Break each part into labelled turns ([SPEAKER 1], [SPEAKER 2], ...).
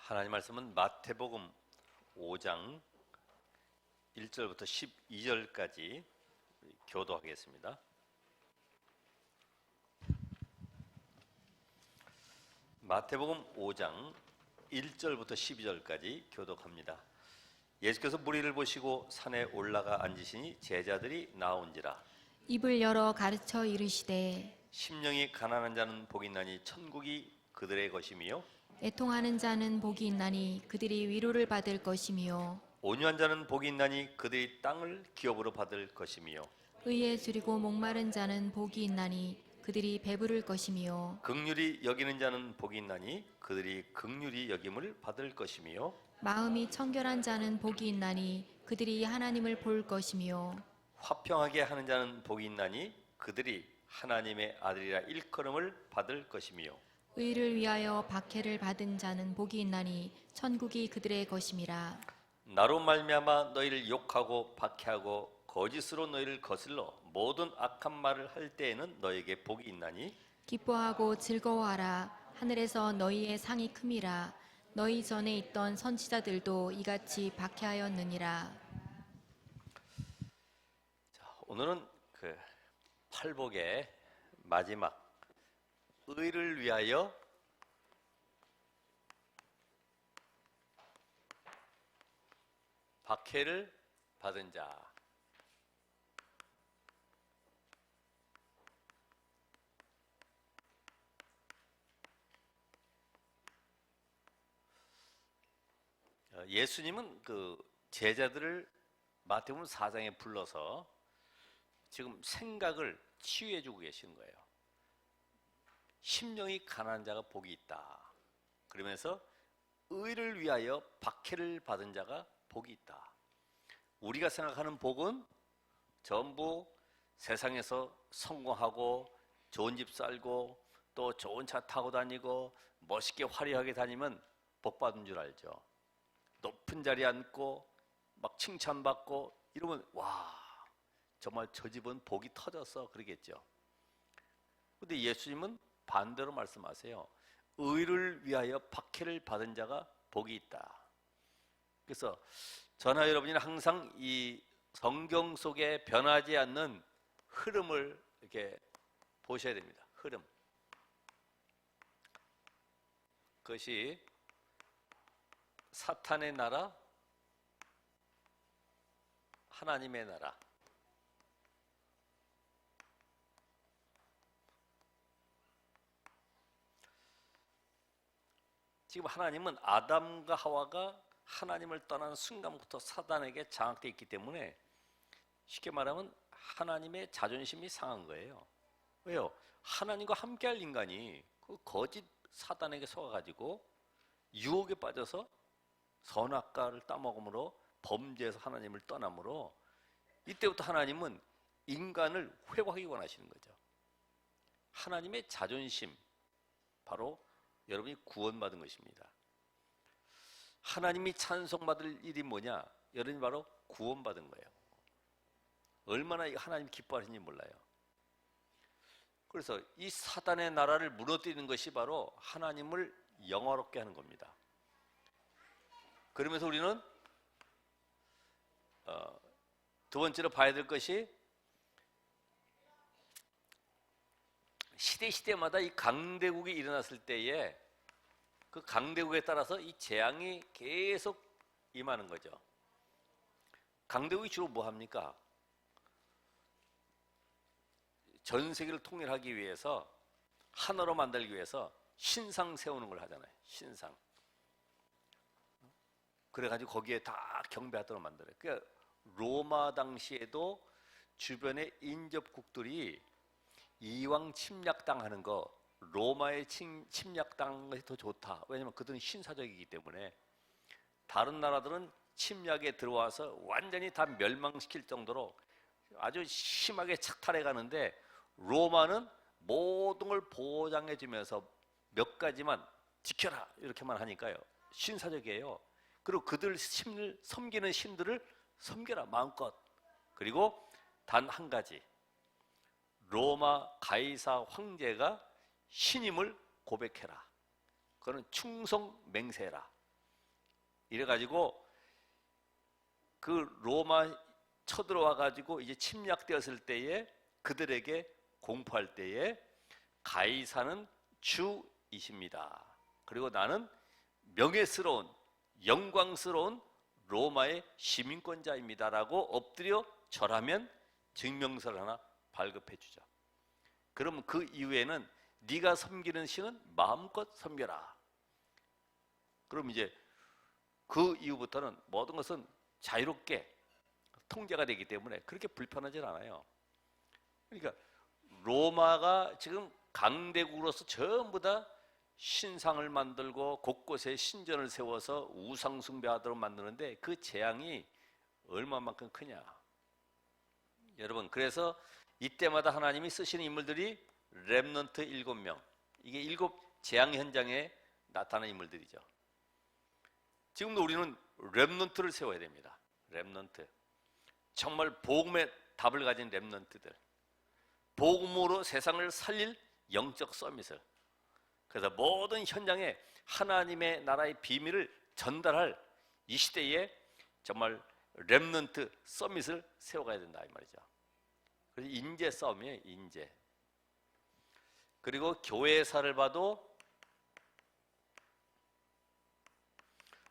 [SPEAKER 1] 하나님 말씀은 마태복음 5장 1절부터 12절까지 교도하겠습니다. 마태복음 5장 1절부터 12절까지 교독합니다. 예수께서 무리를 보시고 산에 올라가 앉으시니 제자들이 나온지라.
[SPEAKER 2] 입을 열어 가르쳐 이르시되
[SPEAKER 1] 심령이 가난한 자는 복이 있나니 천국이 그들의 것이며
[SPEAKER 2] 애통하는 자는 복이 있나니 그들이 위로를 받을 것이며
[SPEAKER 1] 온유한 자는 복이 있나니 그들이 땅을 기업으로 받을 것이며
[SPEAKER 2] 의에 줄이고 목마른 자는 복이 있나니 그들이 배부를 것이며
[SPEAKER 1] 긍휼히 여기는 자는 복이 있나니 그들이 긍휼히 여김을 받을 것이며
[SPEAKER 2] 마음이 청결한 자는 복이 있나니 그들이 하나님을 볼 것이며
[SPEAKER 1] 화평하게 하는 자는 복이 있나니 그들이 하나님의 아들이라 일컬음을 받을 것이며
[SPEAKER 2] 의를 위하여 박해를 받은 자는 복이 있나니 천국이 그들의 것임이라.
[SPEAKER 1] 나로 말미암아 너희를 욕하고 박해하고 거짓으로 너희를 거슬러 모든 악한 말을 할 때에는 너희에게 복이 있나니
[SPEAKER 2] 기뻐하고 즐거워하라. 하늘에서 너희의 상이 큼이라. 너희 전에 있던 선지자들도 이같이 박해하였느니라.
[SPEAKER 1] 오늘은 그 팔복의 마지막 의를 위하여 박해를 받은 자. 예수님은 그 제자들을 마태복음 4장에 불러서 지금 생각을 치유해 주고 계시는 거예요. 심령이 가난한 자가 복이 있다. 그러면서 의를 위하여 박해를 받은 자가 복이 있다. 우리가 생각하는 복은 전부 세상에서 성공하고 좋은 집 살고 또 좋은 차 타고 다니고 멋있게 화려하게 다니면 복 받은 줄 알죠. 높은 자리에 앉고 막 칭찬받고 이러면 와 정말 저 집은 복이 터졌어 그러겠죠. 그런데 예수님은 반대로 말씀하세요. 의를 위하여 박해를 받은 자가 복이 있다. 그래서 저나 여러분이 항상 이 성경 속에 변하지 않는 흐름을 이렇게 보셔야 됩니다. 흐름. 그것이 사탄의 나라, 하나님의 나라. 지금 하나님은 아담과 하와가 하나님을 떠난 순간부터 사단에게 장악되어 있기 때문에 쉽게 말하면 하나님의 자존심이 상한 거예요. 왜요? 하나님과 함께할 인간이 그 거짓 사단에게 속아가지고 유혹에 빠져서 선악과를 따먹음으로 범죄해서 하나님을 떠남으로 이때부터 하나님은 인간을 회복하기 원하시는 거죠. 하나님의 자존심, 바로 여러분이 구원받은 것입니다. 하나님이 찬송받을 일이 뭐냐? 여러분이 바로 구원받은 거예요. 얼마나 하나님 기뻐하시는지 몰라요. 그래서 이 사단의 나라를 무너뜨리는 것이 바로 하나님을 영화롭게 하는 겁니다. 그러면서 우리는 두 번째로 봐야 될 것이 시대마다 이 강대국이 일어났을 때에 그 강대국에 따라서 이 재앙이 계속 임하는 거죠. 강대국이 주로 뭐 합니까? 전 세계를 통일하기 위해서 하나로 만들기 위해서 신상 세우는 걸 하잖아요. 신상. 그래가지고 거기에 다 경배하도록 만들어요. 그러니까 로마 당시에도 주변의 인접국들이 이왕 침략당하는 거 로마의 침략당한 것이 더 좋다. 왜냐하면 그들은 신사적이기 때문에 다른 나라들은 침략에 들어와서 완전히 다 멸망시킬 정도로 아주 심하게 착탈해 가는데 로마는 모든 걸 보장해 주면서 몇 가지만 지켜라 이렇게만 하니까요. 신사적이에요. 그리고 그들 섬기는 신들을 섬겨라 마음껏. 그리고 단 한 가지, 로마 가이사 황제가 신임을 고백해라. 그거는 충성 맹세해라. 이래가지고 그 로마 쳐들어와 가지고 이제 침략되었을 때에 그들에게 공포할 때에 가이사는 주이십니다. 그리고 나는 명예스러운 영광스러운 로마의 시민권자입니다라고 엎드려 절하면 증명서를 하나 발급해 주죠. 그러면 그 이후에는 네가 섬기는 신은 마음껏 섬겨라. 그럼 이제 그 이후부터는 모든 것은 자유롭게 통제가 되기 때문에 그렇게 불편하지 않아요. 그러니까 로마가 지금 강대국으로서 전부 다 신상을 만들고 곳곳에 신전을 세워서 우상 숭배하도록 만드는데 그 재앙이 얼마만큼 크냐. 여러분, 그래서 이때마다 하나님이 쓰시는 인물들이 렘넌트 7명, 이게 7 재앙 현장에 나타나는 인물들이죠. 지금도 우리는 렘넌트를 세워야 됩니다. 렘넌트, 정말 복음의 답을 가진 렘넌트들, 복음으로 세상을 살릴 영적 서밋을, 그래서 모든 현장에 하나님의 나라의 비밀을 전달할 이 시대에 정말 렘넌트 서밋을 세워가야 된다 이 말이죠. 그래서 인재 싸움이에요. 인재. 그리고 교회사를 봐도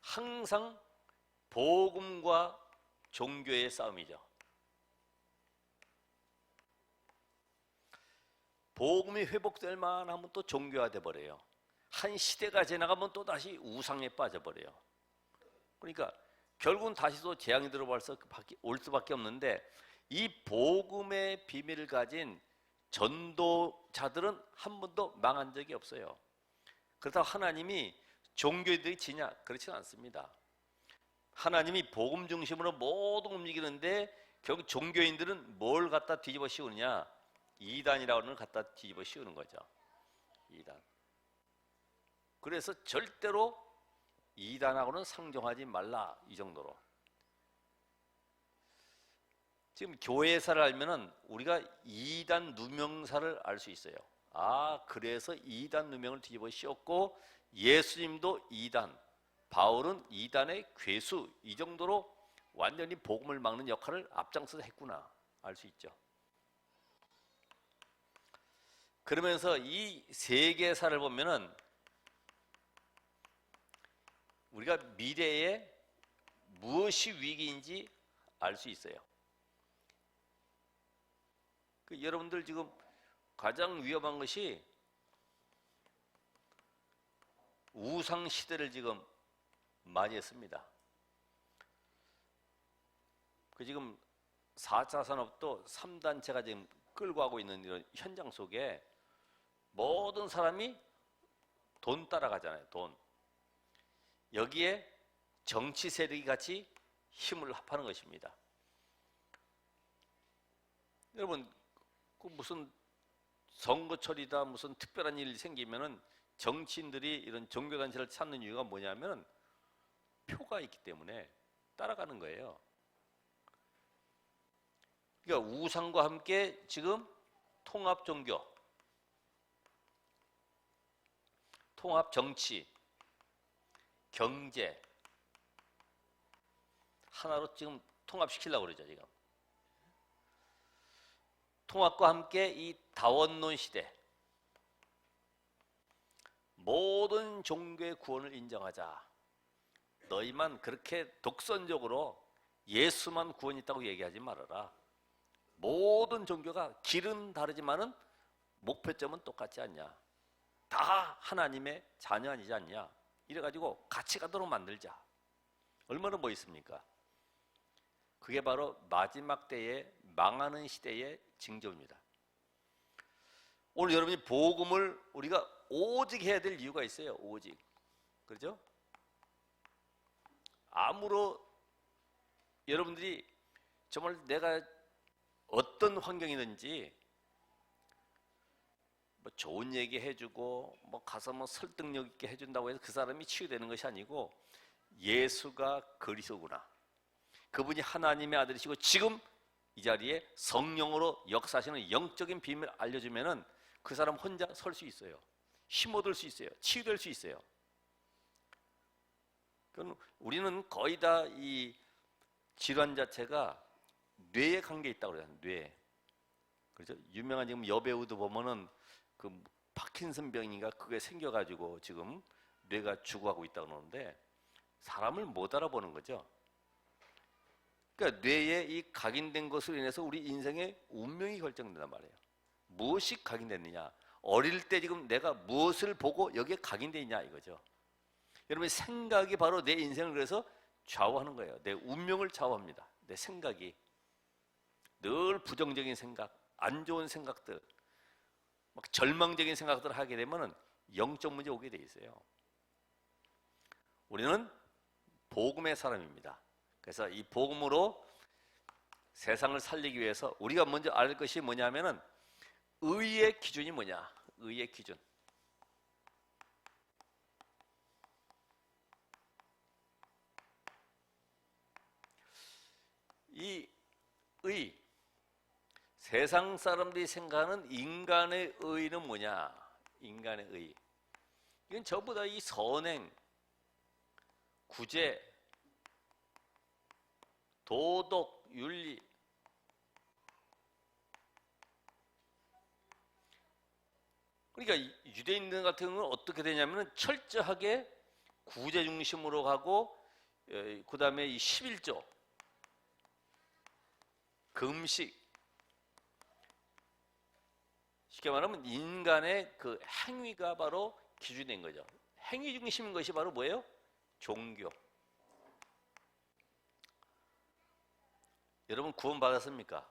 [SPEAKER 1] 항상 복음과 종교의 싸움이죠. 복음이 회복될 만하면 또 종교화돼 버려요. 한 시대가 지나가면 또 다시 우상에 빠져버려요. 그러니까 결국은 다시 또 재앙이 들어와서 올 수밖에 없는데, 이 복음의 비밀을 가진 전도자들은 한 번도 망한 적이 없어요. 그렇다고 하나님이 종교인들이 지냐? 그렇지는 않습니다. 하나님이 복음 중심으로 모두 움직이는데 결국 종교인들은 뭘 갖다 뒤집어 씌우느냐? 이단이라고 하는 걸 갖다 뒤집어 씌우는 거죠. 이단. 그래서 절대로 이단하고는 상종하지 말라, 이 정도로. 지금 교회사를 알면은 우리가 이단 누명사를 알 수 있어요. 아, 그래서 이단 누명을 뒤집어 씌웠고 예수님도 이단, 바울은 이단의 괴수, 이 정도로 완전히 복음을 막는 역할을 앞장서서 했구나, 알 수 있죠. 그러면서 이 세계사를 보면은 우리가 미래에 무엇이 위기인지 알 수 있어요. 여러분들 지금 가장 위험한 것이 우상 시대를 지금 맞이했습니다. 지금 4차 산업도 3단체가 지금 끌고 가고 있는 이런 현장 속에 모든 사람이 돈 따라가잖아요. 돈. 여기에 정치 세력이 같이 힘을 합하는 것입니다. 여러분, 무슨 선거철이다, 무슨 특별한 일이 생기면은 정치인들이 이런 종교단체를 찾는 이유가 뭐냐면 표가 있기 때문에 따라가는 거예요. 그러니까 우상과 함께 지금 통합 종교, 통합 정치, 경제 하나로 지금 통합시키려고 그러죠. 지금 통합과 함께 이 다원론 시대, 모든 종교의 구원을 인정하자. 너희만 그렇게 독선적으로 예수만 구원이 있다고 얘기하지 말아라. 모든 종교가 길은 다르지만은 목표점은 똑같지 않냐. 다 하나님의 자녀 아니지 않냐. 이래가지고 같이 가도록 만들자. 얼마나 멋있습니까? 그게 바로 마지막 때에 망하는 시대의 징조입니다. 오늘 여러분이 복음을 우리가 오직 해야 될 이유가 있어요. 오직. 그렇죠? 아무로 여러분들이 정말 내가 어떤 환경이든지 뭐 좋은 얘기 해주고 뭐 가서 뭐 설득력 있게 해준다고 해서 그 사람이 치유되는 것이 아니고, 예수가 그리스도구나, 그분이 하나님의 아들이시고 지금 이 자리에 성령으로 역사하시는 영적인 비밀을 알려주면은 그 사람 혼자 설 수 있어요. 힘 얻을 수 있어요. 치유될 수 있어요. 우리는 거의 다 이 질환 자체가 뇌에 관계 있다고 그래요. 뇌. 그렇죠? 유명한 지금 여배우도 보면은 그 파킨슨병인가 그게 생겨가지고 지금 뇌가 죽어가고 있다고 그러는데 사람을 못 알아보는 거죠. 그러니까 뇌에 이 각인된 것으로 인해서 우리 인생의 운명이 결정된단 말이에요. 무엇이 각인됐느냐? 어릴 때 지금 내가 무엇을 보고 여기에 각인되어 있냐 이거죠. 여러분 생각이 바로 내 인생을 그래서 좌우하는 거예요. 내 운명을 좌우합니다. 내 생각이 늘 부정적인 생각, 안 좋은 생각들, 막 절망적인 생각들을 하게 되면은 영적 문제 오게 돼 있어요. 우리는 복음의 사람입니다. 그래서 이 복음으로 세상을 살리기 위해서 우리가 먼저 알 것이 뭐냐면은 의의 기준이 뭐냐? 의의 기준. 이 의, 세상 사람들이 생각하는 인간의 의는 뭐냐? 인간의 의. 이건 전부 다 이 선행, 구제, 도덕, 윤리. 그러니까 유대인들 같은 경우는 어떻게 되냐면 철저하게 구제 중심으로 가고 그 다음에 이 11조, 금식, 쉽게 말하면 인간의 그 행위가 바로 기준인 거죠. 행위 중심인 것이 바로 뭐예요? 종교. 여러분 구원받았습니까?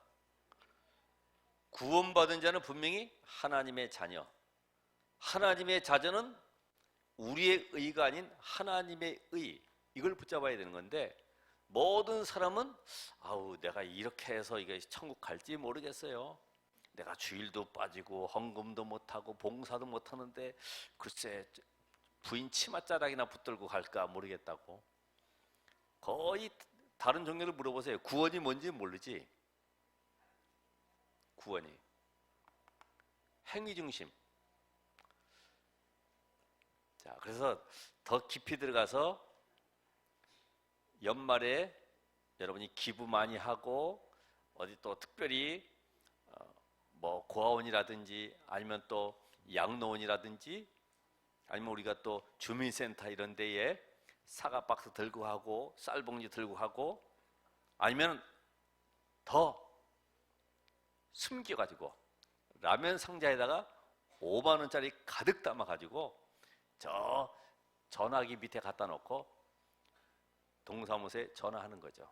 [SPEAKER 1] 구원받은 자는 분명히 하나님의 자녀. 하나님의 자녀는 우리의 의가 아닌 하나님의 의. 이걸 붙잡아야 되는 건데 모든 사람은 아우 내가 이렇게 해서 이게 천국 갈지 모르겠어요. 내가 주일도 빠지고 헌금도 못하고 봉사도 못하는데 글쎄 부인 치맛자락이나 붙들고 갈까 모르겠다고. 거의 다른 종교를 물어보세요. 구원이 뭔지 모르지. 구원이 행위 중심. 자, 그래서 더 깊이 들어가서 연말에 여러분이 기부 많이 하고 어디 또 특별히 뭐 고아원이라든지 아니면 또 양로원이라든지 아니면 우리가 또 주민센터 이런 데에 사과 박스 들고 하고 쌀봉지 들고 하고 아니면 더 숨겨가지고 라면 상자에다가 5만 원짜리 가득 담아가지고 저 전화기 밑에 갖다 놓고 동사무소에 전화하는 거죠.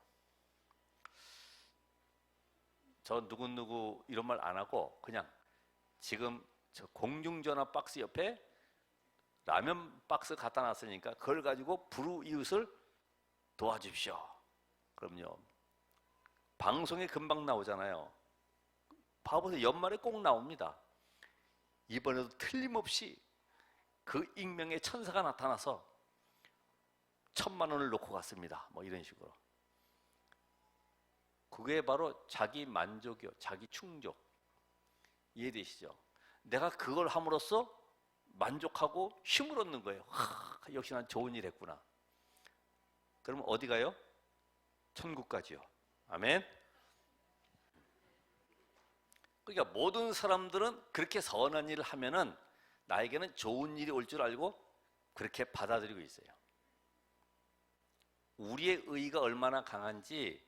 [SPEAKER 1] 저 누구누구 이런 말 안 하고 그냥 지금 저 공중전화 박스 옆에 라면 박스 갖다 놨으니까 그걸 가지고 불우이웃을 도와주십시오. 그럼요. 방송에 금방 나오잖아요. 봐보세요. 연말에 꼭 나옵니다. 이번에도 틀림없이 그 익명의 천사가 나타나서 1,000만 원을 놓고 갔습니다. 뭐 이런 식으로. 그게 바로 자기 만족이요. 자기 충족. 이해되시죠? 내가 그걸 함으로써 만족하고 힘을 얻는 거예요. 역시 난 좋은 일 했구나. 그럼 어디 가요? 천국 가지요. 아멘. 그러니까 모든 사람들은 그렇게 선한 일을 하면은 나에게는 좋은 일이 올 줄 알고 그렇게 받아들이고 있어요. 우리의 의의가 얼마나 강한지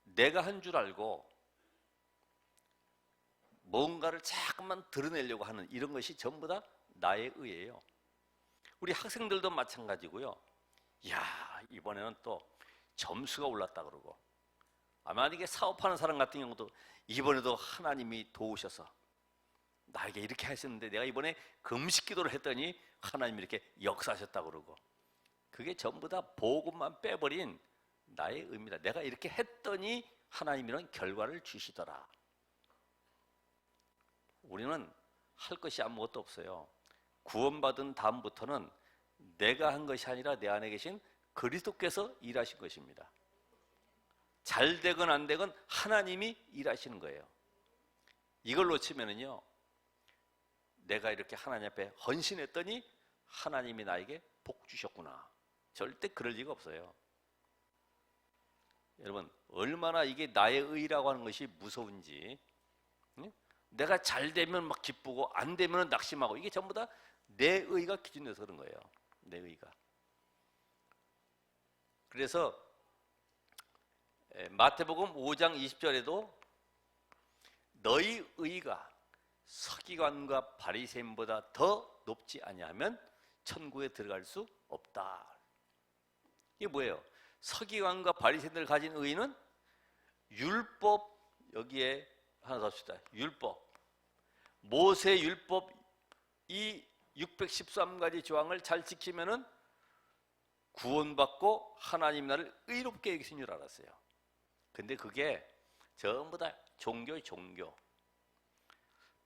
[SPEAKER 1] 내가 한 줄 알고 뭔가를 자꾸만 드러내려고 하는 이런 것이 전부 다 나의 의예요. 우리 학생들도 마찬가지고요. 이야, 이번에는 또 점수가 올랐다 그러고 아마 이게 사업하는 사람 같은 경우도 이번에도 하나님이 도우셔서 나에게 이렇게 하셨는데 내가 이번에 금식 기도를 했더니 하나님이 이렇게 역사하셨다 그러고 그게 전부 다 복음만 빼버린 나의 의미다. 내가 이렇게 했더니 하나님이 이런 결과를 주시더라. 우리는 할 것이 아무것도 없어요. 구원받은 다음부터는 내가 한 것이 아니라 내 안에 계신 그리스도께서 일하신 것입니다. 잘 되건 안 되건 하나님이 일하시는 거예요. 이걸 놓치면은요, 내가 이렇게 하나님 앞에 헌신했더니 하나님이 나에게 복 주셨구나. 절대 그럴 리가 없어요. 여러분, 얼마나 이게 나의 의라고 하는 것이 무서운지. 응? 내가 잘 되면 막 기쁘고 안 되면 낙심하고, 이게 전부 다 내 의가 기준돼서 그런 거예요. 내 의가. 그래서 마태복음 5장 20절에도 너희 의가 서기관과 바리새인보다 더 높지 아니하면 천국에 들어갈 수 없다. 이게 뭐예요? 서기관과 바리새인들 가진 의는 율법, 여기에 하나 더 합시다. 율법, 모세 율법 이 613가지 조항을 잘 지키면은 구원받고 하나님 나를 의롭게 여기신 줄 알았어요. 근데 그게 전부 다 종교의 종교.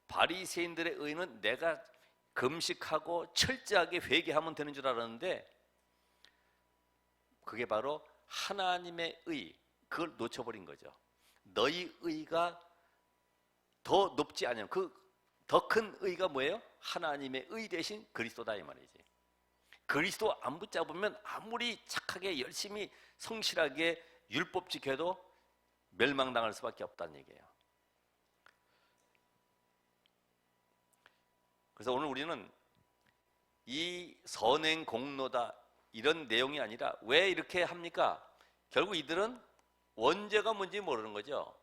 [SPEAKER 1] 바리새인들의 의는 내가 금식하고 철저하게 회개하면 되는 줄 알았는데, 그게 바로 하나님의 의, 그걸 놓쳐버린 거죠. 너희 의가 더 높지 않으면, 그 더 큰 의가 뭐예요? 하나님의 의 대신 그리스도다 이 말이지. 그리스도 안 붙잡으면 아무리 착하게 열심히 성실하게 율법 지켜도 멸망당할 수밖에 없다는 얘기예요. 그래서 오늘 우리는 이 선행 공로다 이런 내용이 아니라 왜 이렇게 합니까? 결국 이들은 원죄가 뭔지 모르는 거죠.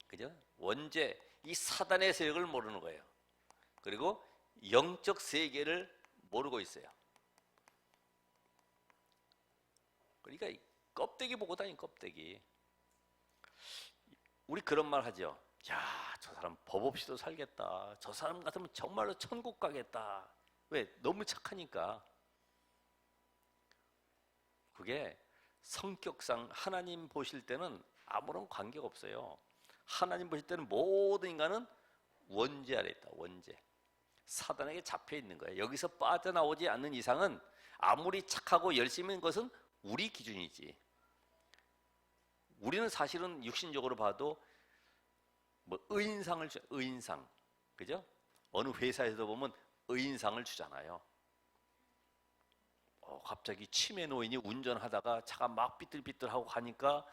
[SPEAKER 1] 그죠? 원죄, 이 사단의 세력을 모르는 거예요. 그리고 영적 세계를 모르고 있어요. 그러니까 껍데기 보고 다닌 껍데기. 우리 그런 말 하죠. 야, 저 사람 법 없이도 살겠다. 저 사람 같으면 정말로 천국 가겠다. 왜? 너무 착하니까. 그게 성격상 하나님 보실 때는 아무런 관계가 없어요. 하나님 보실 때는 모든 인간은 원죄 아래 있다. 원죄. 사단에게 잡혀 있는 거예요. 여기서 빠져나오지 않는 이상은 아무리 착하고 열심히 한 것은 우리 기준이지. 우리는 사실은 육신적으로 봐도 뭐 의인상을 주, 의인상, 그죠? 어느 회사에서도 보면 의인상을 주잖아요. 갑자기 치매 노인이 운전하다가 차가 막 삐뚤삐뚤하고 가니까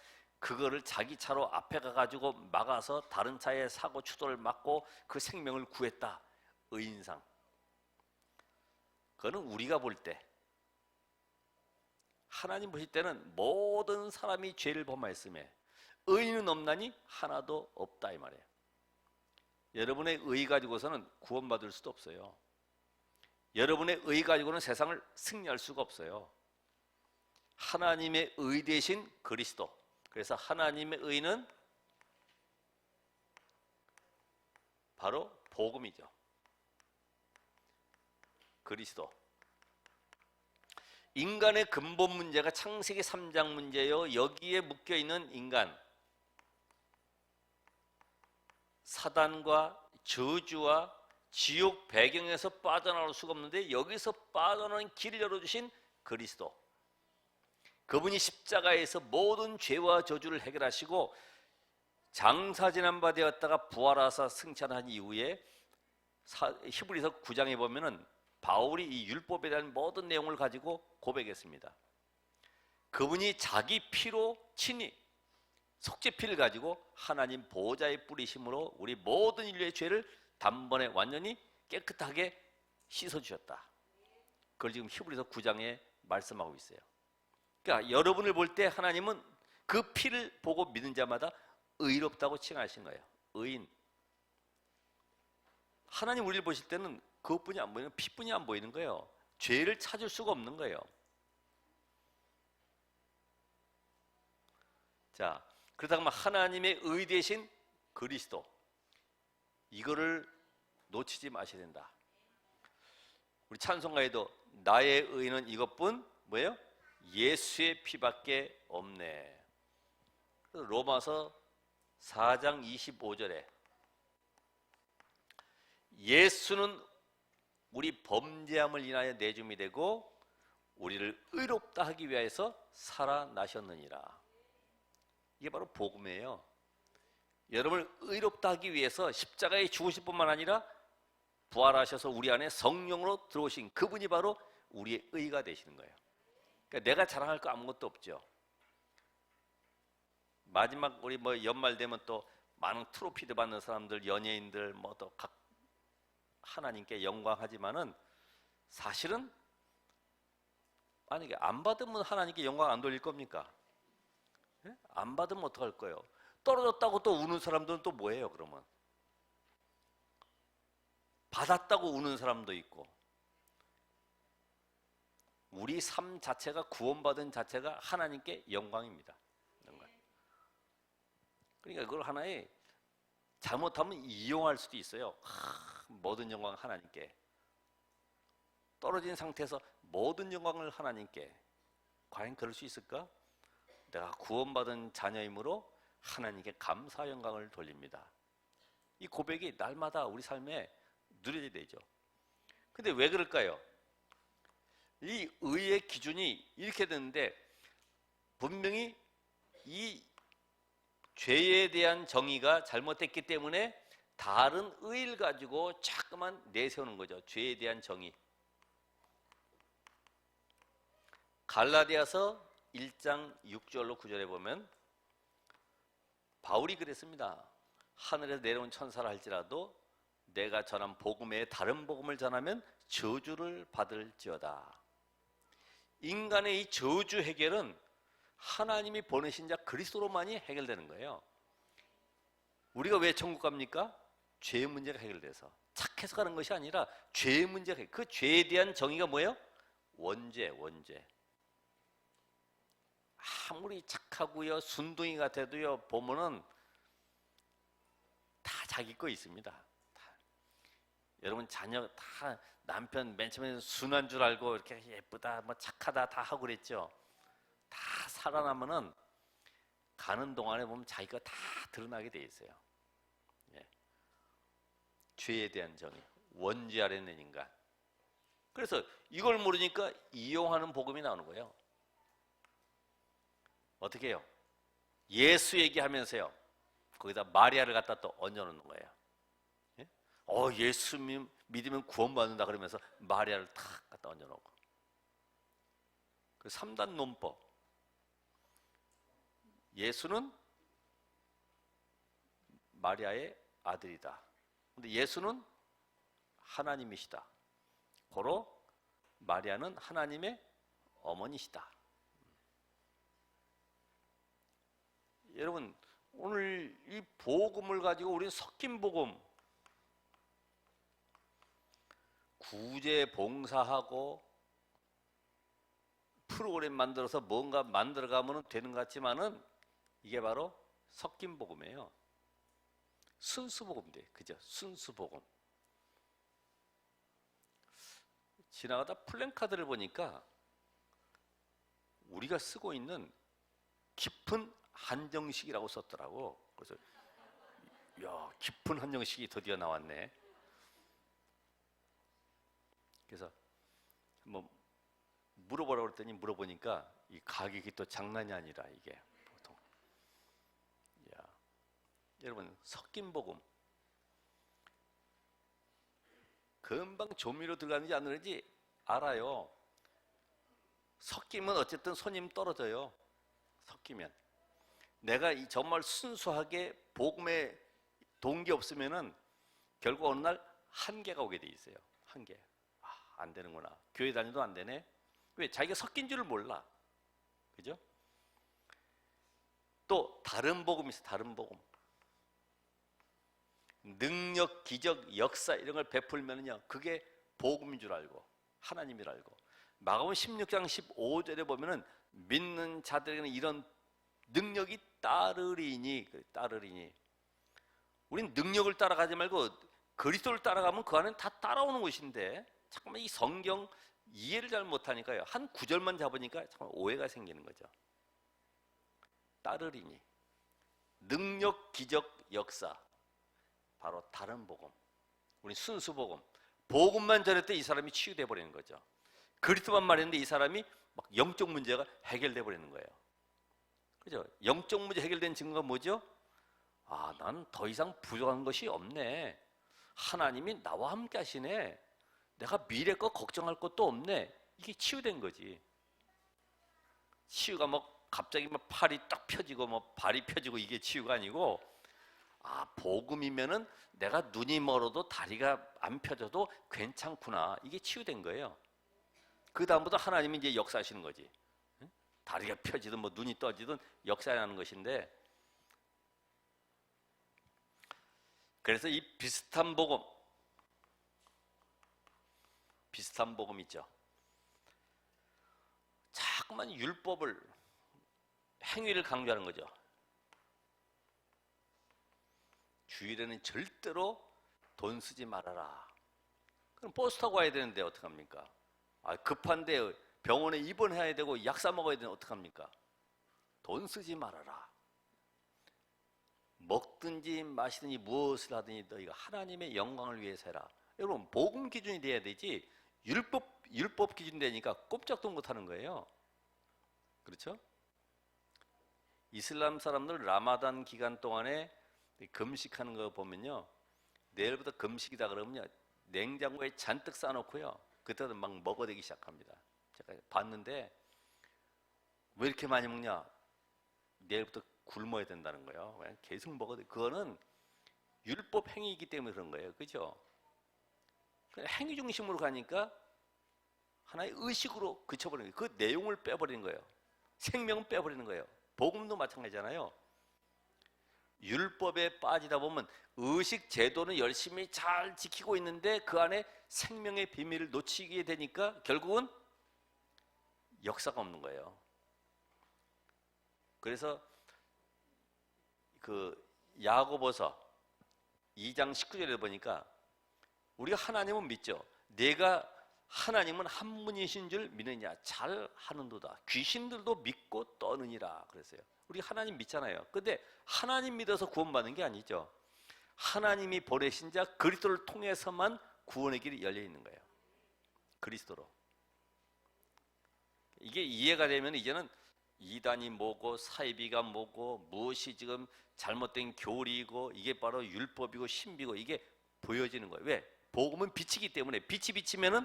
[SPEAKER 1] 그거를 자기 차로 앞에 가가지고 막아서 다른 차에 사고 추돌을 막고 그 생명을 구했다. 의인상. 그거는 우리가 볼 때. 하나님 보실 때는 모든 사람이 죄를 범하였음에 의인은 없나니 하나도 없다 이 말이에요. 여러분의 의 가지고서는 구원받을 수도 없어요. 여러분의 의 가지고는 세상을 승리할 수가 없어요. 하나님의 의 대신 그리스도. 그래서 하나님의 의는 바로 복음이죠. 그리스도. 인간의 근본 문제가 창세기 3장 문제요. 여기에 묶여있는 인간, 사단과 저주와 지옥 배경에서 빠져나올 수가 없는데 여기서 빠져나오는 길을 열어주신 그리스도. 그분이 십자가에서 모든 죄와 저주를 해결하시고 장사지난 되었다가 부활하사 승천한 이후에 히브리서 9장에 보면은 바울이 이 율법에 대한 모든 내용을 가지고 고백했습니다. 그분이 자기 피로 친히 속죄피를 가지고 하나님 보좌에 뿌리심으로 우리 모든 인류의 죄를 단번에 완전히 깨끗하게 씻어주셨다. 그걸 지금 히브리서 9장에 말씀하고 있어요. 그러니까 여러분을 볼 때 하나님은 그 피를 보고 믿는 자마다 의롭다고 칭하신 거예요. 의인. 하나님 우리를 보실 때는 그것뿐이 안 보이는, 피뿐이 안 보이는 거예요. 죄를 찾을 수가 없는 거예요. 자, 그러다가 하나님의 의 대신 그리스도, 이거를 놓치지 마셔야 된다. 우리 찬송가에도 나의 의는 이것뿐 뭐예요? 예수의 피밖에 없네. 로마서 4장 25절에 예수는 우리 범죄함을 인하여 내줌이 되고 우리를 의롭다 하기 위하여서 살아나셨느니라. 이게 바로 복음이에요. 여러분을 의롭다 하기 위해서 십자가에 죽으실 뿐만 아니라 부활하셔서 우리 안에 성령으로 들어오신 그분이 바로 우리의 의가 되시는 거예요. 그러니까 내가 자랑할 거 아무것도 없죠. 마지막 우리 뭐 연말 되면 또 많은 트로피도 받는 사람들, 연예인들 뭐 또 각 하나님께 영광하지만은 사실은 만약에 안 받으면 하나님께 영광 안 돌릴 겁니까? 예? 안 받으면 어떡할 거예요? 떨어졌다고 또 우는 사람들은 또 뭐예요, 그러면? 받았다고 우는 사람도 있고, 우리 삶 자체가 구원받은 자체가 하나님께 영광입니다. 그러니까 그걸 하나의 잘못하면 이용할 수도 있어요. 모든 영광 하나님께. 떨어진 상태에서 모든 영광을 하나님께. 과연 그럴 수 있을까? 내가 구원받은 자녀이므로 하나님께 감사 영광을 돌립니다. 이 고백이 날마다 우리 삶에 누려져야 되죠. 근데 왜 그럴까요? 이 의의 기준이 이렇게 되는데 분명히 이 죄에 대한 정의가 잘못됐기 때문에 다른 의를 가지고 자꾸만 내세우는 거죠. 죄에 대한 정의. 갈라디아서 1장 6절로 9절에 보면 바울이 그랬습니다. 하늘에서 내려온 천사라 할지라도 내가 전한 복음 외에 다른 복음을 전하면 저주를 받을지어다. 인간의 이 저주 해결은 하나님이 보내신 자 그리스도로만이 해결되는 거예요. 우리가 왜 천국 갑니까? 죄의 문제가 해결돼서. 착해서 가는 것이 아니라 죄의 문제가, 그 죄에 대한 정의가 뭐예요? 원죄. 아무리 착하고요 순둥이 같아도요 보면은 다 자기 거 있습니다. 여러분 자녀 다 남편 맨 처음에 순한 줄 알고 이렇게 예쁘다 뭐 착하다 다 하고 그랬죠. 다 살아나면은 가는 동안에 보면 자기가 다 드러나게 돼 있어요. 예. 죄에 대한 정의, 원죄 아래 있는 인간. 그래서 이걸 모르니까 이용하는 복음이 나오는 거예요. 어떻게 해요? 예수 얘기하면서요 거기다 마리아를 갖다 또 얹어놓는 거예요. 예? 예수 믿으면 구원받는다 그러면서 마리아를 탁 갖다 얹어놓고. 그 3단 논법. 예수는 마리아의 아들이다. 근데 예수는 하나님이시다. 고로 마리아는 하나님의 어머니시다. 여러분 오늘 이 복음을 가지고 우리는 섞인 복음, 구제 봉사하고 프로그램 만들어서 뭔가 만들어가면 되는 것 같지만은 이게 바로 섞인 복음이에요. 순수 복음인데, 그죠? 순수 복음. 지나가다 플랜카드를 보니까 우리가 쓰고 있는 깊은 한정식이라고 썼더라고. 그래서 야, 깊은 한정식이 드디어 나왔네. 그래서 뭐 물어보라고 그랬더니 물어보니까 이 가격이 또 장난이 아니라 이게 보통. 야, 여러분 섞인 복음. 금방 조미료 들어가는지 안 들어가는지 알아요. 섞이면 어쨌든 손님 떨어져요. 섞이면. 내가 정말 순수하게 복음에 동기 없으면은 결국 어느 날 한계가 오게 돼 있어요. 한계. 안 되는구나. 교회 다녀도 안 되네. 왜? 자기가 섞인 줄을 몰라. 그죠? 또 다른 복음이 있어. 다른 복음. 능력, 기적, 역사 이런 걸 베풀면은요 그게 복음인 줄 알고 하나님인 줄 알고. 마가복음 16장 15절에 보면은 믿는 자들에게는 이런 능력이 따르리니. 우린 능력을 따라가지 말고 그리스도를 따라가면 그 안에는 다 따라오는 것인데 잠깐만 이 성경 이해를 잘 못하니까요 한 구절만 잡으니까 정말 오해가 생기는 거죠. 따르리니 능력, 기적, 역사 바로 다른 복음. 우리 순수 복음. 복음만 전했더니 이 사람이 치유돼 버리는 거죠. 그리스도만 말했는데 이 사람이 막 영적 문제가 해결돼 버리는 거예요. 그죠? 영적 문제 해결된 증거가 뭐죠? 난 더 이상 부족한 것이 없네. 하나님이 나와 함께 하시네. 내가 미래 거 걱정할 것도 없네. 이게 치유된 거지. 치유가 뭐 갑자기 뭐 팔이 딱 펴지고 뭐 발이 펴지고 이게 치유가 아니고, 아, 복음이면은 내가 눈이 멀어도 다리가 안 펴져도 괜찮구나. 이게 치유된 거예요. 그 다음부터 하나님이 이제 역사하시는 거지. 다리가 펴지든 뭐 눈이 떠지든 역사하는 것인데, 그래서 이 비슷한 복음 있죠. 자꾸만 율법을, 행위를 강조하는 거죠. 주일에는 절대로 돈 쓰지 말아라. 그럼 버스 타고 가야 되는데 어떡합니까? 아, 급한데 병원에 입원해야 되고 약 사 먹어야 되는데 어떡합니까? 돈 쓰지 말아라. 먹든지 마시든지 무엇을 하든지 너희가 하나님의 영광을 위해서 해라. 여러분, 복음 기준이 돼야 되지 율법 기준 되니까 꼼짝도 못하는 거예요. 그렇죠? 이슬람 사람들 라마단 기간 동안에 금식하는 거 보면요, 내일부터 금식이다 그러면요 냉장고에 잔뜩 싸놓고요 그때부터 막 먹어대기 시작합니다. 제가 봤는데 왜 이렇게 많이 먹냐? 내일부터 굶어야 된다는 거예요. 계속 먹어대. 그거는 율법 행위이기 때문에 그런 거예요. 그죠? 행위 중심으로 가니까 하나의 의식으로 그쳐버리는 거예요. 그 내용을 빼버리는 거예요. 생명은 빼버리는 거예요. 복음도 마찬가지잖아요. 율법에 빠지다 보면 의식 제도는 열심히 잘 지키고 있는데 그 안에 생명의 비밀을 놓치게 되니까 결국은 역사가 없는 거예요. 그래서 그 야고보서 2장 19절에 보니까 우리가 하나님은 믿죠. 내가 하나님은 한 분이신 줄 믿느냐? 잘 하는도다. 귀신들도 믿고 떠느니라 그랬어요. 우리 하나님 믿잖아요. 근데 하나님 믿어서 구원받는 게 아니죠. 하나님이 보내신 자 그리스도를 통해서만 구원의 길이 열려 있는 거예요. 그리스도로. 이게 이해가 되면 이제는 이단이 뭐고 사이비가 뭐고 무엇이 지금 잘못된 교리이고 이게 바로 율법이고 신비고 이게 보여지는 거예요. 왜? 복음은 빛이기 때문에 빛이 비치면은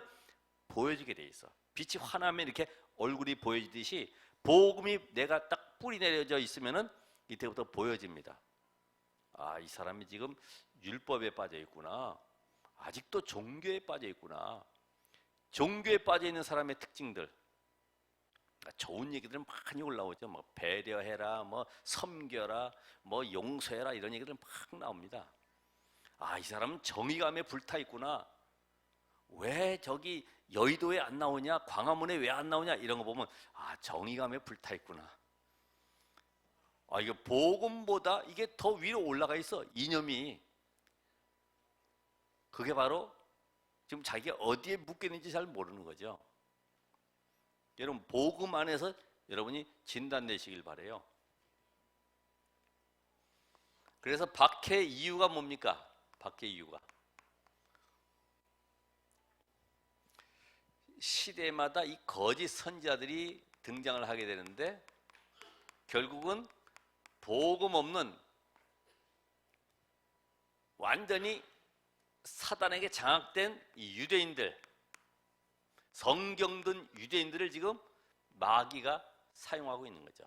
[SPEAKER 1] 보여지게 돼 있어. 빛이 환하면 이렇게 얼굴이 보여지듯이 복음이 내가 딱 뿌리 내려져 있으면은 이때부터 보여집니다. 아, 이 사람이 지금 율법에 빠져 있구나. 아직도 종교에 빠져 있구나. 종교에 빠져 있는 사람의 특징들. 좋은 얘기들은 많이 올라오죠. 뭐 배려해라, 뭐 섬겨라, 뭐 용서해라 이런 얘기들은 막 나옵니다. 아, 이 사람은 정의감에 불타 있구나. 왜 저기 여의도에 안 나오냐? 광화문에 왜 안 나오냐? 이런 거 보면 아, 정의감에 불타 있구나. 아, 이거 복음보다 이게 더 위로 올라가 있어. 이념이. 그게 바로 지금 자기가 어디에 묶여 있는지 잘 모르는 거죠. 여러분, 복음 안에서 여러분이 진단내시길 바라요. 그래서 박해 이유가 뭡니까? 박해 이유가 시대마다 이 거짓 선지자들이 등장을 하게 되는데 결국은 복음 없는 완전히 사단에게 장악된 이 유대인들, 성경 든 유대인들을 지금 마귀가 사용하고 있는 거죠.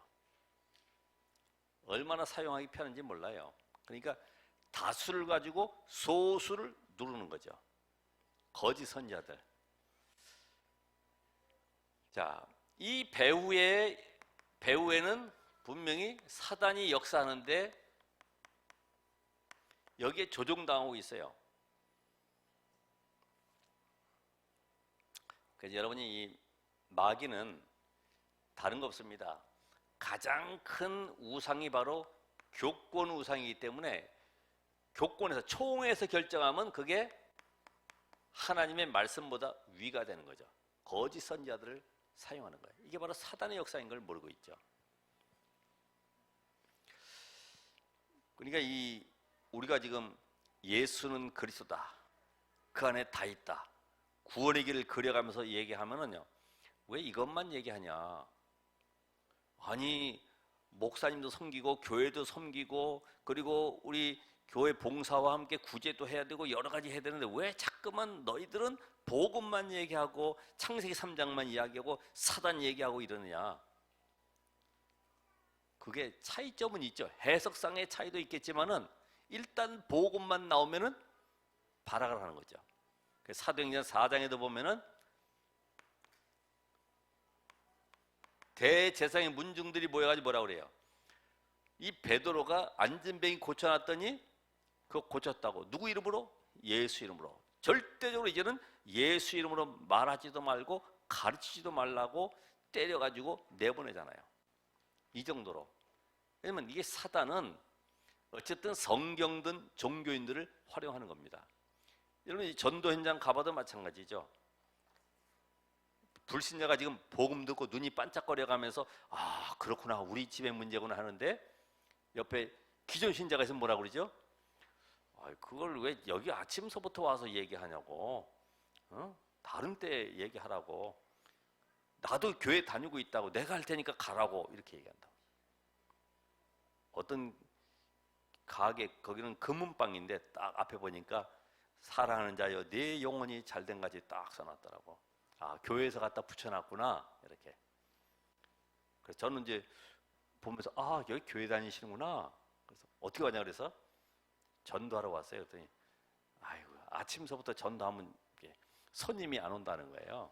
[SPEAKER 1] 얼마나 사용하기 편한지 몰라요. 그러니까 다수를 가지고 소수를 누르는 거죠. 거짓 선지자들. 자, 이 배후에는 분명히 사단이 역사하는데 여기에 조종당하고 있어요. 그래서 여러분이 이 마귀는 다른 거 없습니다. 가장 큰 우상이 바로 교권 우상이기 때문에 교권에서 총회에서 결정하면 그게 하나님의 말씀보다 위가 되는 거죠. 거짓 선지자들을 사용하는 거예요. 이게 바로 사단의 역사인 걸 모르고 있죠. 그러니까 우리가 지금 예수는 그리스도다. 그 안에 다 있다. 구원의 길을 그려가면서 얘기하면은요, 왜 이것만 얘기하냐? 아니, 목사님도 섬기고 교회도 섬기고 그리고 우리 교회 봉사와 함께 구제도 해야 되고 여러 가지 해야 되는데 왜 자꾸만 너희들은 복음만 얘기하고 창세기 3장만 이야기하고 사단 얘기하고 이러느냐. 그게 차이점은 있죠. 해석상의 차이도 있겠지만은 일단 복음만 나오면은 발악을 하는 거죠. 사도행전 4장에도 보면은 대제사장의 문중들이 모여가지고 뭐라 그래요? 이 베드로가 안진뱅이 고쳐놨더니 그거 고쳤다고. 누구 이름으로? 예수 이름으로. 절대적으로 이제는 예수 이름으로 말하지도 말고 가르치지도 말라고 때려가지고 내보내잖아요. 이 정도로. 왜냐면 이게 사단은 어쨌든 성경든 종교인들을 활용하는 겁니다. 여러분 전도 현장 가봐도 마찬가지죠. 불신자가 지금 복음 듣고 눈이 반짝거려 가면서 아 그렇구나 우리 집의 문제구나 하는데 옆에 기존 신자가 있으면 뭐라 그러죠? 아, 그걸 왜 여기 아침서부터 와서 얘기하냐고. 다른 때 얘기하라고. 나도 교회 다니고 있다고. 내가 할 테니까 가라고. 이렇게 얘기한다. 어떤 가게 거기는 금은방인데 딱 앞에 보니까 사랑하는 자여 네 영혼이 잘된 가지 딱 써놨더라고. 아 교회에서 갖다 붙여놨구나 이렇게. 그래서 저는 이제 보면서 아 여기 교회 다니시는구나. 그래서 어떻게 왔냐 그래서 전도하러 왔어요. 그랬더니 아이고 아침서부터 전도하면 손님이 안 온다는 거예요.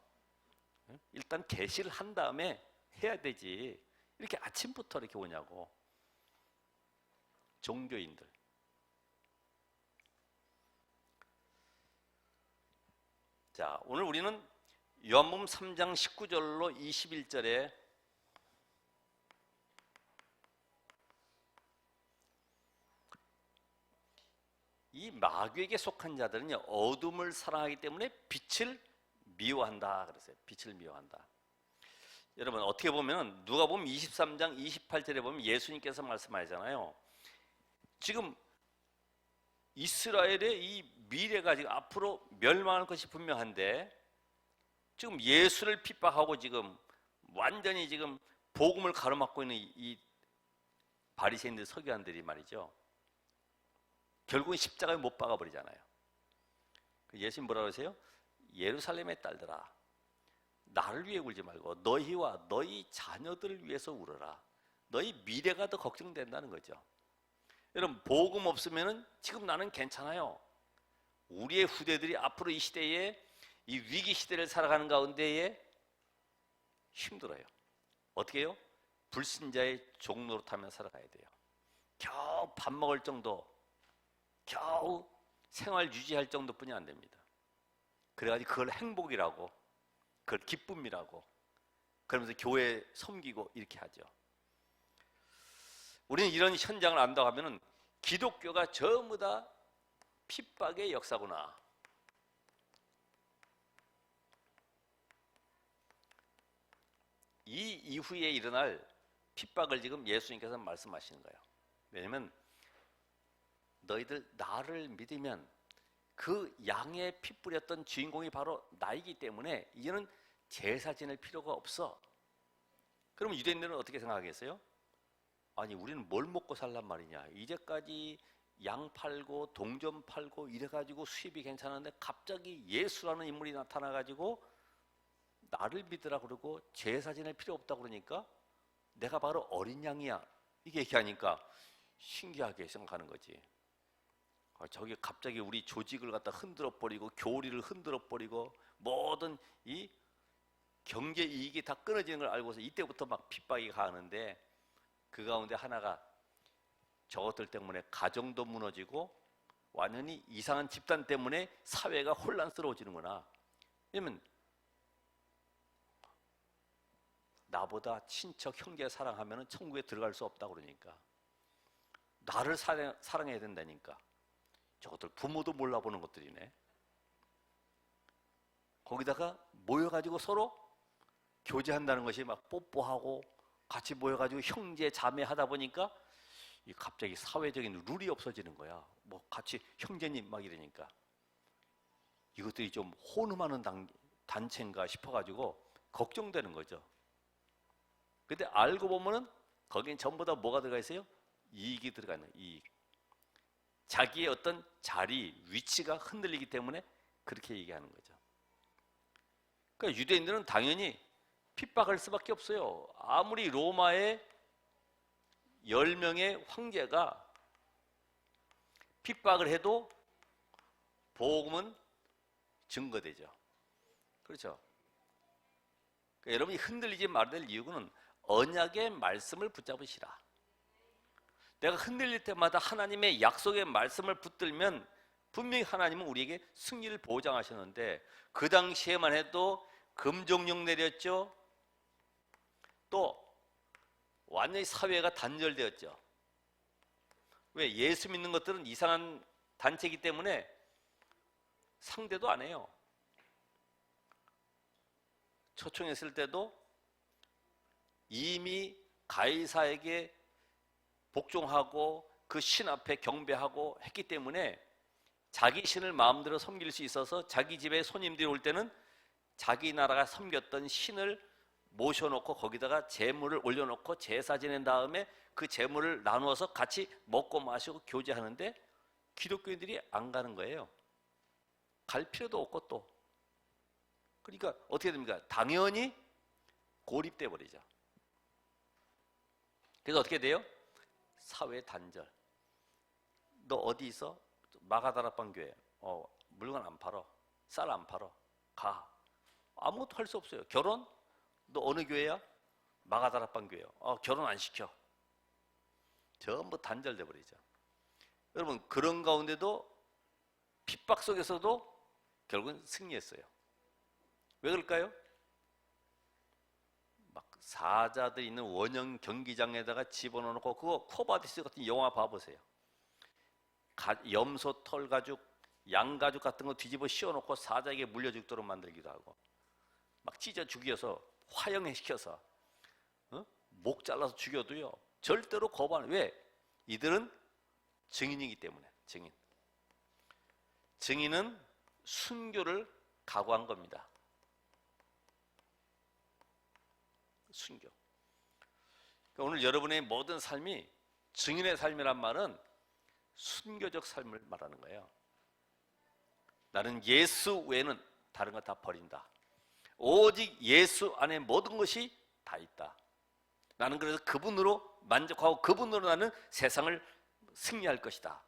[SPEAKER 1] 일단 계시를 한 다음에 해야 되지. 이렇게 아침부터 이렇게 오냐고. 종교인들. 자, 오늘 우리는 요한복음 3장 19절로 21절에 이 마귀에게 속한 자들은 어둠을 사랑하기 때문에 빛을 미워한다 그랬어요. 빛을 미워한다. 여러분 어떻게 보면 누가복음 23장 28절에 보면 예수님께서 말씀하잖아요. 지금 이스라엘의 이 미래가 지금 앞으로 멸망할 것이 분명한데 지금 예수를 핍박하고 지금 완전히 지금 복음을 가로막고 있는 이 바리새인들 서기관들이 말이죠. 결국은 십자가에 못 박아버리잖아요. 예수님 뭐라고 하세요? 예루살렘의 딸들아 나를 위해 울지 말고 너희와 너희 자녀들을 위해서 울어라. 너희 미래가 더 걱정된다는 거죠. 여러분 복음 없으면은 지금 나는 괜찮아요. 우리의 후대들이 앞으로 이 시대에 이 위기 시대를 살아가는 가운데에 힘들어요. 어떻게 해요? 불신자의 종노릇하며 살아가야 돼요. 겨우 밥 먹을 정도, 겨우 생활 유지할 정도뿐이 안 됩니다. 그래가지고 그걸 행복이라고, 그걸 기쁨이라고, 그러면서 교회 섬기고 이렇게 하죠. 우리는 이런 현장을 안다고 하면은 기독교가 전부 다 핍박의 역사구나. 이 이후에 일어날 핍박을 지금 예수님께서 말씀하시는 거예요. 왜냐하면 너희들 나를 믿으면 그 양에 피 뿌렸던 주인공이 바로 나이기 때문에 이제는 제사 지낼 필요가 없어. 그럼 유대인들은 어떻게 생각하겠어요? 아니 우리는 뭘 먹고 살란 말이냐. 이제까지 양 팔고 동전 팔고 이래가지고 수입이 괜찮은데 갑자기 예수라는 인물이 나타나가지고 나를 믿으라 그러고 제사 지낼 필요 없다 그러니까 내가 바로 어린 양이야. 이게 얘기하니까 신기하게 생각하는 거지. 저기 갑자기 우리 조직을 갖다 흔들어 버리고 교리를 흔들어 버리고 모든 이 경제 이익이 다 끊어지는 걸 알고서 이때부터 막 핍박이 가는데 그 가운데 하나가 저것들 때문에 가정도 무너지고 완전히 이상한 집단 때문에 사회가 혼란스러워지는구나. 왜냐면 나보다 친척 형제 사랑하면 천국에 들어갈 수 없다 그러니까 나를 사랑해야 된다니까. 저것들 부모도 몰라보는 것들이네. 거기다가 모여가지고 서로 교제한다는 것이 막 뽀뽀하고 같이 모여가지고 형제 자매 하다 보니까 갑자기 사회적인 룰이 없어지는 거야. 뭐 같이 형제님 막 이러니까 이것들이 좀 혼음하는 단체인가 싶어가지고 걱정되는 거죠. 근데 알고 보면은 거긴 전부 다 뭐가 들어가 있어요? 이익이 들어가 있는 이익. 자기의 어떤 자리, 위치가 흔들리기 때문에 그렇게 얘기하는 거죠. 그러니까 유대인들은 당연히 핍박할 수밖에 없어요. 아무리 로마의 10명의 황제가 핍박을 해도 복음은 증거되죠. 그렇죠? 그러니까 여러분이 흔들리지 말아야 될 이유는 언약의 말씀을 붙잡으시라. 내가 흔들릴 때마다 하나님의 약속의 말씀을 붙들면 분명히 하나님은 우리에게 승리를 보장하셨는데, 그 당시에만 해도 금종령 내렸죠. 또 완전히 사회가 단절되었죠. 왜? 예수 믿는 것들은 이상한 단체이기 때문에 상대도 안 해요. 초청했을 때도 이미 가이사에게 복종하고 그 신 앞에 경배하고 했기 때문에 자기 신을 마음대로 섬길 수 있어서 자기 집에 손님들이 올 때는 자기 나라가 섬겼던 신을 모셔놓고 거기다가 제물을 올려놓고 제사 지낸 다음에 그 제물을 나누어서 같이 먹고 마시고 교제하는데 기독교인들이 안 가는 거예요. 갈 필요도 없고 또. 그러니까 어떻게 됩니까? 당연히 고립돼 버리죠. 그래서 어떻게 돼요? 사회 단절. 너 어디 있어? 마가다락방 교회. 물건 안 팔어. 쌀 안 팔어. 가. 아무것도 할 수 없어요. 결혼? 너 어느 교회야? 마가다락방 교회요. 결혼 안 시켜. 전부 단절돼 버리죠. 여러분, 그런 가운데도 핍박 속에서도 결국은 승리했어요. 왜 그럴까요? 막 사자들 있는 원형 경기장에다가 집어넣고, 그거 코바디스 같은 영화 봐보세요. 염소 털 가죽, 양 가죽 같은 거 뒤집어 씌워놓고 사자에게 물려 죽도록 만들기도 하고, 막 찢어 죽여서 화형시켜서 목 잘라서 죽여도요 절대로 거부 안 해요. 왜? 이들은 증인이기 때문에. 증인은 순교를 각오한 겁니다. 순교. 그러니까 오늘 여러분의 모든 삶이 증인의 삶이란 말은 순교적 삶을 말하는 거예요. 나는 예수 외에는 다른 거 다 버린다. 오직 예수 안에 모든 것이 다 있다. 나는 그래서 그분으로 만족하고 그분으로 나는 세상을 승리할 것이다.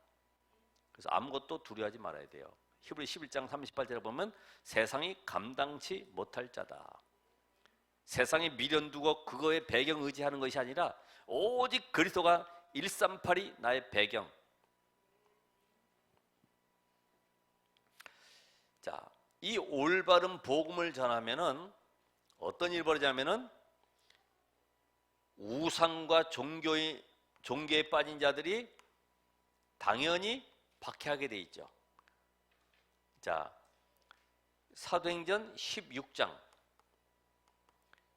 [SPEAKER 1] 그래서 아무것도 두려워하지 말아야 돼요. 히브리 11장 38절에 보면 세상이 감당치 못할 자다. 세상에 미련 두고 그거에 배경 의지하는 것이 아니라 오직 그리스도가 138이 나의 배경. 자, 이 올바른 복음을 전하면은 어떤 일이 벌어지냐면은 우상과 종교에 빠진 자들이 당연히 박해하게 돼 있죠. 자, 사도행전 16장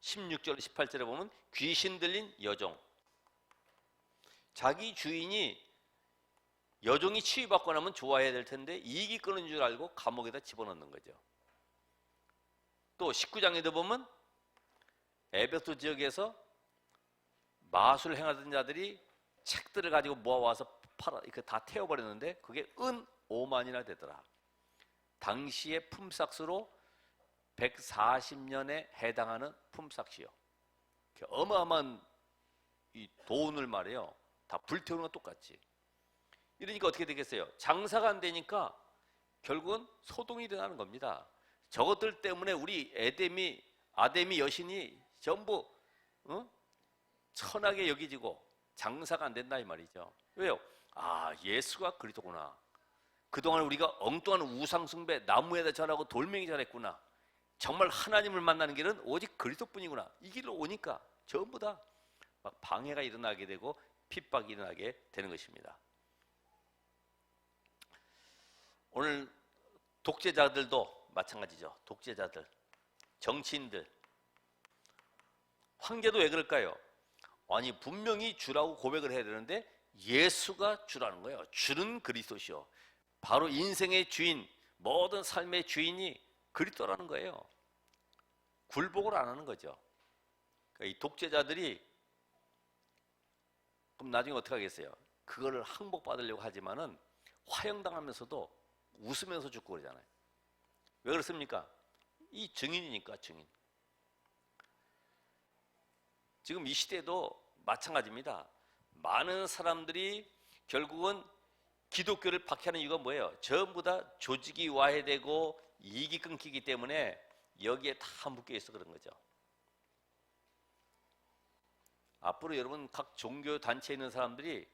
[SPEAKER 1] 16절 18절에 보면 귀신 들린 여종, 자기 주인이 여종이 치유받고 나면 좋아해야 될 텐데 이익이 끄는 줄 알고 감옥에다 집어넣는 거죠. 또 19장에도 보면 에베소 지역에서 마술을 행하던 자들이 책들을 가지고 모아와서 다 태워버렸는데 그게 은 5만이나 되더라. 당시의 품삯으로 140년에 해당하는 품삯이요. 어마어마한 이 돈을 말이에요. 다 불태우는 거 똑같지. 이러니까 어떻게 되겠어요? 장사가 안 되니까 결국은 소동이 일어나는 겁니다. 저것들 때문에 우리 아데미 여신이 전부 천하게 여기지고 장사가 안 된다 이 말이죠. 왜요? 예수가 그리스도구나. 그동안 우리가 엉뚱한 우상 숭배, 나무에다 절하고 돌멩이 절했구나. 정말 하나님을 만나는 길은 오직 그리스도뿐이구나. 이 길로 오니까 전부 다 막 방해가 일어나게 되고 핍박이 일어나게 되는 것입니다. 오늘 독재자들도 마찬가지죠. 독재자들, 정치인들, 황제도 왜 그럴까요? 아니 분명히 주라고 고백을 해야 되는데 예수가 주라는 거예요. 주는 그리스도시요. 바로 인생의 주인, 모든 삶의 주인이 그리스도라는 거예요. 굴복을 안 하는 거죠. 그러니까 이 독재자들이 그럼 나중에 어떻게 하겠어요? 그거를 항복받으려고 하지만은 화형당하면서도 웃으면서 죽고 그러잖아요. 왜 그렇습니까? 이 증인이니까, 증인. 지금 이 시대도 마찬가지입니다. 많은 사람들이 결국은 기독교를 박해하는 이유가 뭐예요? 전부 다 조직이 와해되고 이익이 끊기기 때문에 여기에 다 묶여 있어 그런 거죠. 앞으로 여러분 각 종교 단체에 있는 사람들이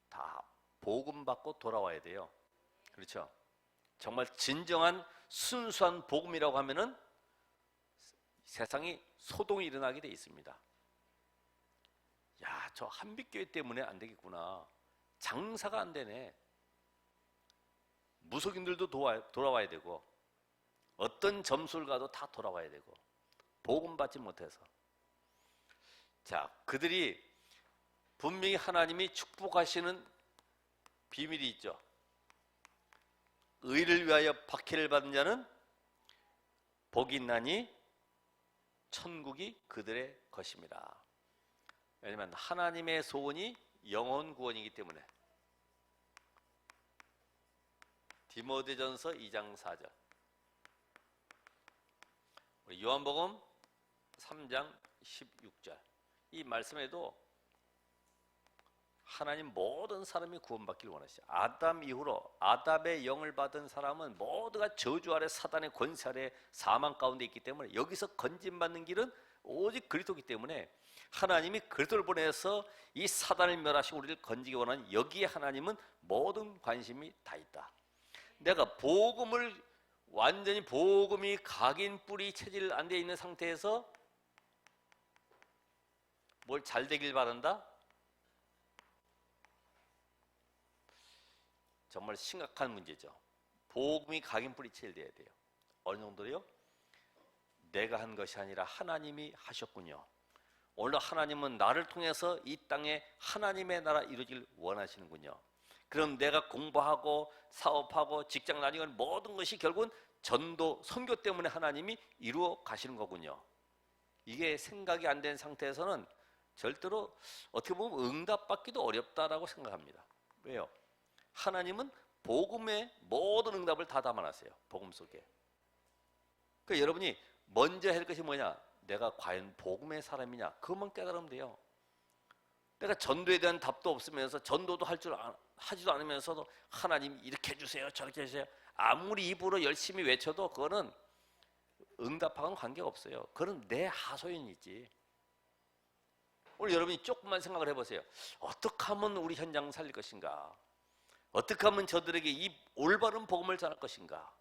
[SPEAKER 1] 다 복음 받고 돌아와야 돼요. 그렇죠? 정말 진정한 순수한 복음이라고 하면은 세상이 소동이 일어나게 돼 있습니다. 야, 저 한빛교회 때문에 안 되겠구나. 장사가 안 되네. 무속인들도 돌아와야 되고 어떤 점수를 가도 다 돌아와야 되고 복음 받지 못해서. 자, 그들이 분명히 하나님이 축복하시는 비밀이 있죠. 의를 위하여 박해를 받은 자는 복이 있나니 천국이 그들의 것입니다. 왜냐하면 하나님의 소원이 영혼 구원이기 때문에. 디모데전서 2장 4절, 우리 요한복음 3장 16절, 이 말씀에도 하나님 모든 사람이 구원받기를 원하시죠. 아담 이후로 아담의 영을 받은 사람은 모두가 저주 아래 사단의 권세 아래 사망 가운데 있기 때문에 여기서 건진받는 길은 오직 그리스도이기 때문에 하나님이 그리스도를 보내서 이 사단을 멸하시고 우리를 건지기 원하는 여기에 하나님은 모든 관심이 다 있다. 내가 복음을 완전히 복음이 각인 뿌리 체질 안 돼 있는 상태에서 뭘 잘 되길 바란다? 정말 심각한 문제죠. 복음이 각인 뿌리 체질돼야 돼요. 어느 정도로요? 내가 한 것이 아니라 하나님이 하셨군요. 오늘 하나님은 나를 통해서 이 땅에 하나님의 나라 이루어지길 원하시는군요. 그럼 내가 공부하고 사업하고 직장 다니는 모든 것이 결국은 전도, 선교 때문에 하나님이 이루어 가시는 거군요. 이게 생각이 안 된 상태에서는 절대로 어떻게 보면 응답받기도 어렵다라고 생각합니다. 왜요? 하나님은 복음의 모든 응답을 다 담아놨어요. 복음 속에. 그러니까 여러분이 먼저 해야 할 것이 뭐냐? 내가 과연 복음의 사람이냐? 그것만 깨달으면 돼요. 내가 전도에 대한 답도 없으면서 전도도 하지도 않으면서도 하나님 이렇게 해주세요, 저렇게 해주세요. 아무리 입으로 열심히 외쳐도 그거는 응답하고는 관계가 없어요. 그건 내 하소연이지. 오늘 여러분이 조금만 생각을 해보세요. 어떻게 하면 우리 현장 살릴 것인가? 어떻게 하면 저들에게 이 올바른 복음을 전할 것인가?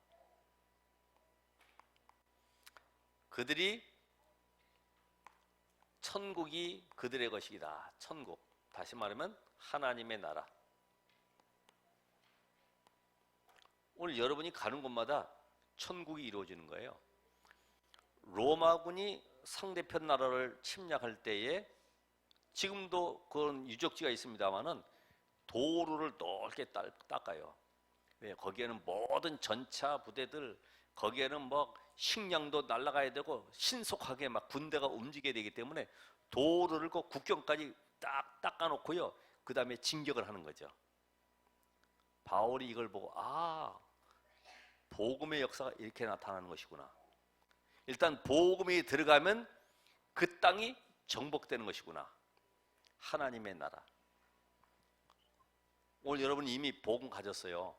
[SPEAKER 1] 그들이 천국이 그들의 것이다. 천국. 다시 말하면 하나님의 나라. 오늘 여러분이 가는 곳마다 천국이 이루어지는 거예요. 로마군이 상대편 나라를 침략할 때에 지금도 그런 유적지가 있습니다만은 도로를 넓게 닦아요. 왜? 거기에는 모든 전차 부대들, 거기에는 뭐 식량도 날아가야 되고 신속하게 막 군대가 움직여야 되기 때문에 도로를 그 국경까지 딱 닦아놓고요. 그 다음에 진격을 하는 거죠. 바울이 이걸 보고 복음의 역사가 이렇게 나타나는 것이구나. 일단 복음이 들어가면 그 땅이 정복되는 것이구나. 하나님의 나라. 오늘 여러분이 이미 복음 가졌어요.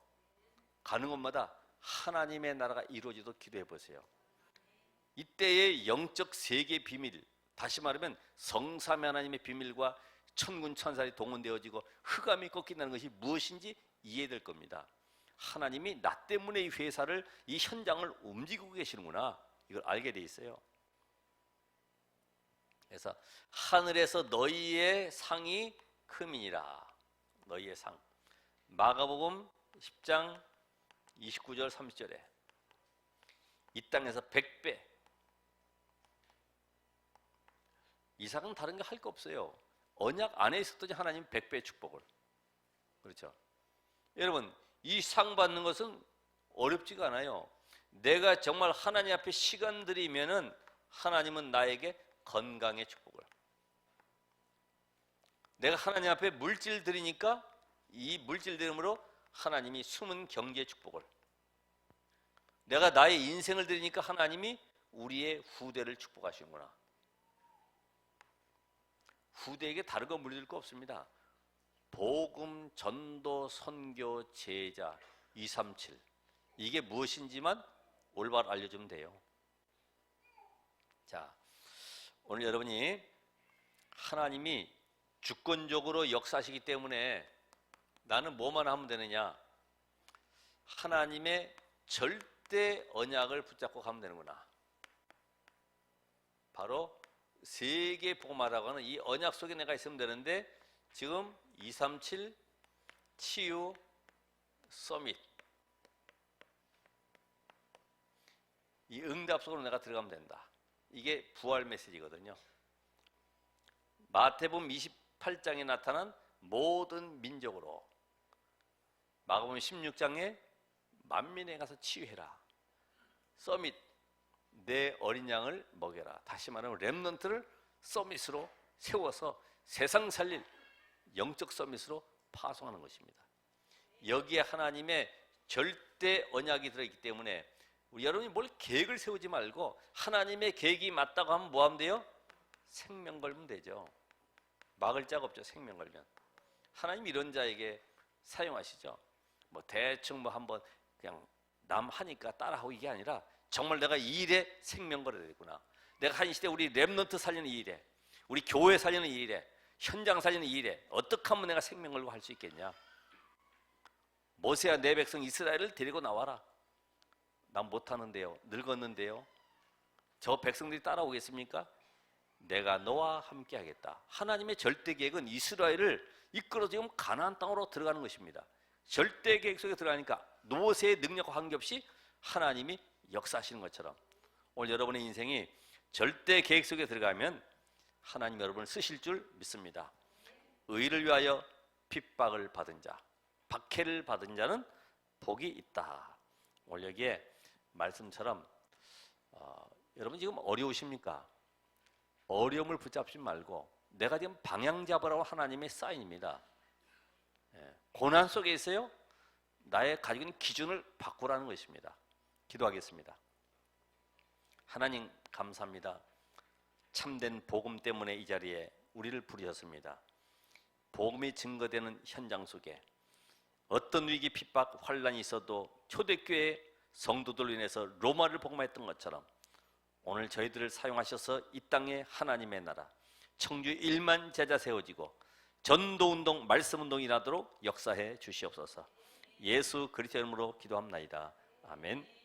[SPEAKER 1] 가는 곳마다 하나님의 나라가 이루어지도록 기도해 보세요. 이때의 영적 세계의 비밀, 다시 말하면 성삼위 하나님의 비밀과 천군 천사들이 동원되어지고 흑암이 꺾인다는 것이 무엇인지 이해될 겁니다. 하나님이 나 때문에 이 회사를, 이 현장을 움직이고 계시는구나, 이걸 알게 돼 있어요. 그래서 하늘에서 너희의 상이 크미니라. 너희의 상. 마가복음 10장 29절 30절에 이 땅에서 100배, 이상은 다른 게 할 거 없어요. 언약 안에 있었더니 하나님 100배의 축복을. 그렇죠? 여러분, 이 상 받는 것은 어렵지가 않아요. 내가 정말 하나님 앞에 시간 들이면은 하나님은 나에게 건강의 축복을, 내가 하나님 앞에 물질 드리니까 이 물질들 이름으로 하나님이 숨은 경제 축복을, 내가 나의 인생을 드리니까 하나님이 우리의 후대를 축복하시는구나. 후대에게 다른 거 물려줄 거 없습니다. 복음, 전도, 선교, 제자 237 이게 무엇인지만 올바로 알려주면 돼요. 자, 오늘 여러분이 하나님이 주권적으로 역사하시기 때문에 나는 뭐만 하면 되느냐? 하나님의 절대 언약을 붙잡고 가면 되는구나. 바로 세계 복음화라고 하는 이 언약 속에 내가 있으면 되는데, 지금 237 치유 서밋 이 응답 속으로 내가 들어가면 된다. 이게 부활 메시지거든요. 마태복음 28장에 나타난 모든 민족으로, 마가복음 16장에 만민에 가서 치유해라. 서밋 내 어린 양을 먹여라. 다시 말하면 렘넌트를 서밋으로 세워서 세상 살릴 영적 서밋으로 파송하는 것입니다. 여기에 하나님의 절대 언약이 들어있기 때문에 우리 여러분이 뭘 계획을 세우지 말고 하나님의 계획이 맞다고 하면 뭐 하면 돼요? 생명 걸면 되죠. 막을 자가 없죠. 생명 걸면. 하나님 이런 자에게 사용하시죠. 뭐 대충 뭐 한번 그냥 남 하니까 따라하고 이게 아니라 정말 내가 이 일에 생명 걸어야 되구나. 내가 한 시대 우리 렘넌트 살리는 이 일에, 우리 교회 살리는 이 일에, 현장 살리는 이 일에 어떻게 하면 내가 생명 걸고 할 수 있겠냐? 모세야 내 백성 이스라엘을 데리고 나와라. 난 못하는데요. 늙었는데요. 저 백성들이 따라오겠습니까? 내가 너와 함께 하겠다. 하나님의 절대 계획은 이스라엘을 이끌어 지금 가나안 땅으로 들어가는 것입니다. 절대 계획 속에 들어가니까 모세의 능력과 관계없이 하나님이 역사하시는 것처럼 오늘 여러분의 인생이 절대 계획 속에 들어가면 하나님 여러분을 쓰실 줄 믿습니다. 의를 위하여 핍박을 받은 자, 박해를 받은 자는 복이 있다. 오늘 여기에 말씀처럼 여러분 지금 어려우십니까? 어려움을 붙잡지 말고 내가 지금 방향 잡으라고 하나님의 사인입니다. 고난 속에 있어요. 나의 가지고 있는 기준을 바꾸라는 것입니다. 기도하겠습니다. 하나님 감사합니다. 참된 복음 때문에 이 자리에 우리를 부르셨습니다. 복음이 증거되는 현장 속에 어떤 위기, 핍박, 환란이 있어도 초대교회 성도들로 인해서 로마를 복음화했던 것처럼 오늘 저희들을 사용하셔서 이 땅에 하나님의 나라 청주 1만 제자 세워지고 전도운동, 말씀운동이 나도록 역사해 주시옵소서. 예수 그리스도 이름으로 기도합나이다. 아멘.